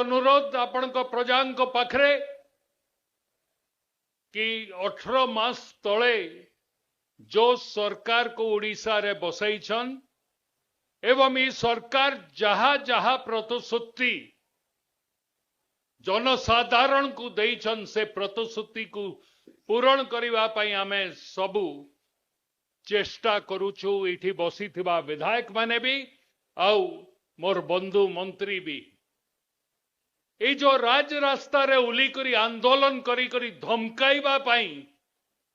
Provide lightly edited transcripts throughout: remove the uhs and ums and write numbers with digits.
अनुरोध आपण प्रजा पाखरे कि 18 मास तले जो सरकार को ओडिशा रे बसैछन एवं ये सरकार जहा जहा प्रतिश्रुति जनसाधारण को देइछन से प्रतिश्रुति को पूरण करबा पई आमे सबु चेष्टा करूछु। इठी बसी थिबा विधायक माने भी आउ मोर बंधु मंत्री भी ये जो राज रास्ता रे उली करी आंदोलन करी करी धमकाइबा पई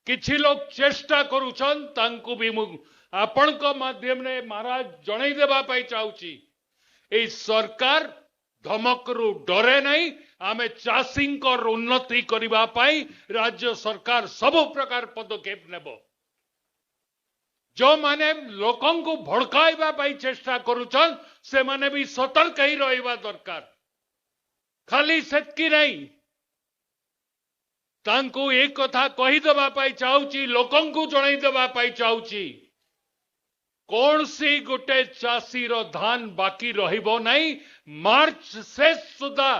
किछि लोग चेष्टा करूछन तांकु भी मु आपण को माध्यम ने महाराज जणै देबा पई चाहूची ए सरकार धमकरू डरे नहीं। आमे चाषी उन्नति करबा पई राज्य सरकार सब प्रकार पदक्षेप नेबो। जो माने लोकन को भड़काइबा पई चेष्टा करूछन से माने भी सतर्क ही रहबा दरकार। खाली सेतकी नहीं तांको एक कथा कही देबा पई चाहूची लोकन को जणै देबा पई चाहूची कौन सी गोटे चाषी रो धान बाकी रहिबो नहीं। मार्च शेष सुधा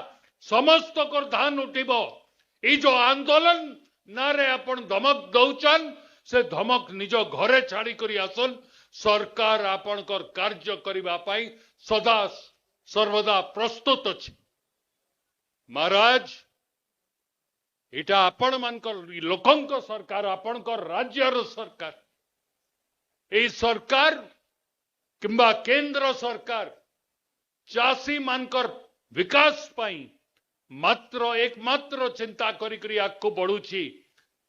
समस्त को धान उठिबो। ई जो आंदोलन नारे आपण धमक दौचन से धमक निज घरे छाड़ी करी आसन सरकार आपण कर कार्य करिबा पई सदा सर्वदा प्रस्तुत अछि। महाराज इटा आपण मानकर लोकंक सरकार आपण कर राज्यर सरकार ए सरकार किंबा केंद्र सरकार चाषी मानकर विकास पाई मात्र एकमात्र चिंता करी करी आगको बढ़ुची।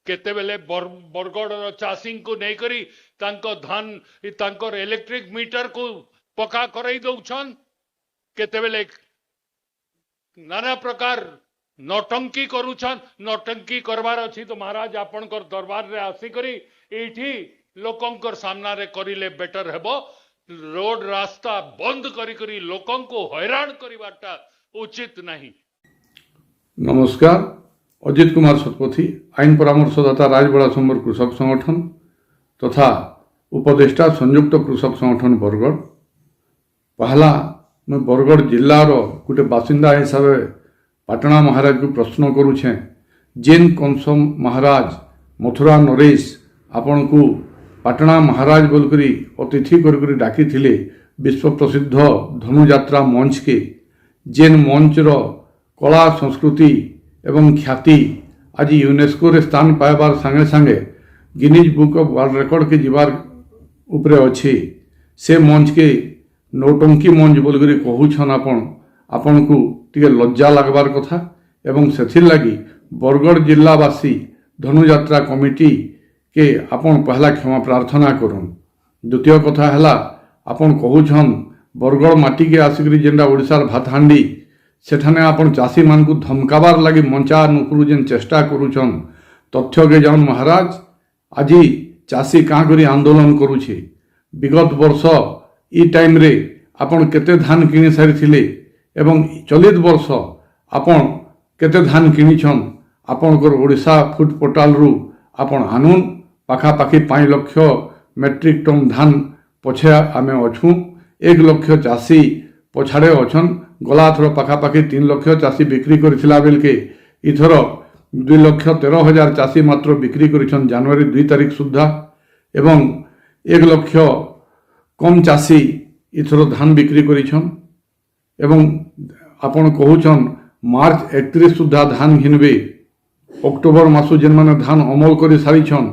केतेबेले बरगड़ चाषी को नहीं करी तांको धान तांकर इलेक्ट्रिक मीटर को पका कराई दौछन केतेबेले नाना प्रकार नौटंकी करूछन। नौटंकी करवार अच्छी तो महाराज आपण कर दरबार रे आसी करी एठी लोकंकर सामना रे करिले बेटर हेबो। रोड रास्ता बंद करी करी लोकं को हैरान करिबाटा उचित नहीं। नमस्कार, अजित कुमार शतपथी, आईन परामर्शदाता राजबड़ा समर कृषक संगठन तथा उपदेष्टा संयुक्त कृषक संगठन बरगड़। पहला मैं बरगड़ जिल्लार गोटे बासिंदा हिसाब से पाटणा महाराज को प्रश्न करुछे। जेन कंस महाराज मथुरा नरेश आपण को पाटणा महाराज बोलकरी अतिथि करकरी डाकी थिले विश्व प्रसिद्ध धनुयात्रा मंच के जेन मंच रो कला संस्कृति एवं ख्याति आज यूनेस्को रे स्थान पाइबार संगे संगे Guinness book of world record के जीवार उपरे अच्छे से मंच के नौटंकी मंच बोलकरी कहूछन आपण को टिके लज्जा लगबार कथा एवं सेथिर लगी बरगड़ जिलावासी धनुयात्रा कमिटी के आपण पहला क्षमा प्रार्थना करूँ। द्वितीय कथा है आपण कहूछन बरगड़ माटी के आसिक जेनटा ओडिशार भातहांडी सेठाने आपण चाषी मान को धमकाबार लगी मंचा नुकुरु जेन चेष्टा करूछन तथ्य के जान महाराज आज चाषी काँ करी आंदोलन करुछे। विगत वर्ष ई टाइम रे आपण केते धान किनी सारी एवं चलित वर्ष आपण केते धान किनीछन आपणकर ओडिशा फूड पोर्टाल रु आपण आनुन पाखापाखि 5 लाख मेट्रिक टन धान पछे आमे अछू। 1 लाख चाषी पछाड़े अछन। गला थर पाखापाखि 3 लाख चाषी बिक्री करथिला बेल के इथर 2,13,000 चाषी मात्र बिक्री करिछन जनवरी 2 तारिख सुधा एवं 1 लाख कम चाषी इथर धान बिक्री करिछन एवं आपण कहूछन मार्च 31 सुधा धान घिनबे। अक्टोबर मासु जेन माने धान अमल कर सारीछन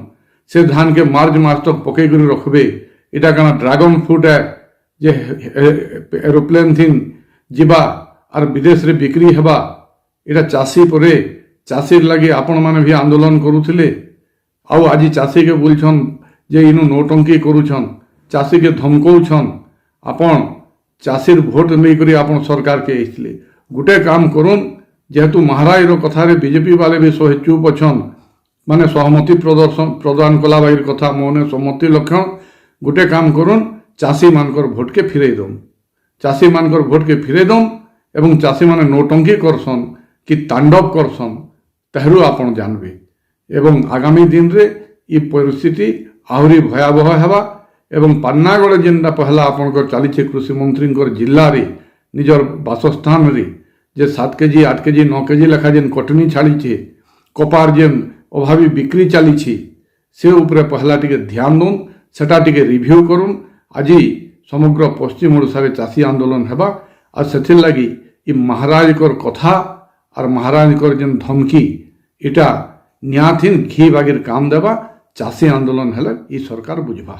से धान के मार्च मास तक पकई कर रखबे। इटा काना ड्रैगन फ्रूट है जे एरोप्लेन थिन जिबा आर विदेश रे बिक्री हेबा। इटा चाषी परे चाषी लगे आपण माने भी आंदोलन करुथिले आउ आज चाषी के बोलछन जे इनु नौटंकी करूछन चाषी के धमकौछन। आपण चाषीर भोट नहीं करी आपण सरकार के आइथिले गुटे काम करूँ जेहेतु महाराज रो कथा रे बीजेपी वाले भी सहे चुप अछन माने सहमति प्रदान कला बाइर कथा मोने सहमति लक्षण गुटे काम करूँ चाषी मानकर भोट के फिरे दम। चाषी मानकर भोट के फिरे दम एवं चाषी माने नौटंकी करसन कि तांडव करसन तहरू आपण जानबे एवं आगामी दिन रे ये परिस्थिति आहरी भयावह हेबा एवं पान्नागड़ जेनटा पहला आपणकर चली कृषि मंत्री जिले रे निजर बासस्थान रे যে 7 কেজি 8 কেজি 9 কেজি লেখা যেন কটনি ছাড়িছে কপার যেন অভাবী বিক্রি চালিছি সে উপরে পহলা টিকে ধ্যান দন সেটা টিকে রিভিউ করুন। আজি সমগ্র পশ্চিম ওড়িশারে চাষী আন্দোলন হেবা আর সেথির লাগি ই মহারাজকর কথা আর মহারাজকর যেন ধমকি এটা নিয়াথিন ঘি বাগির কাম দেবা চাষী আন্দোলন হেলে ই সরকার বুঝবা।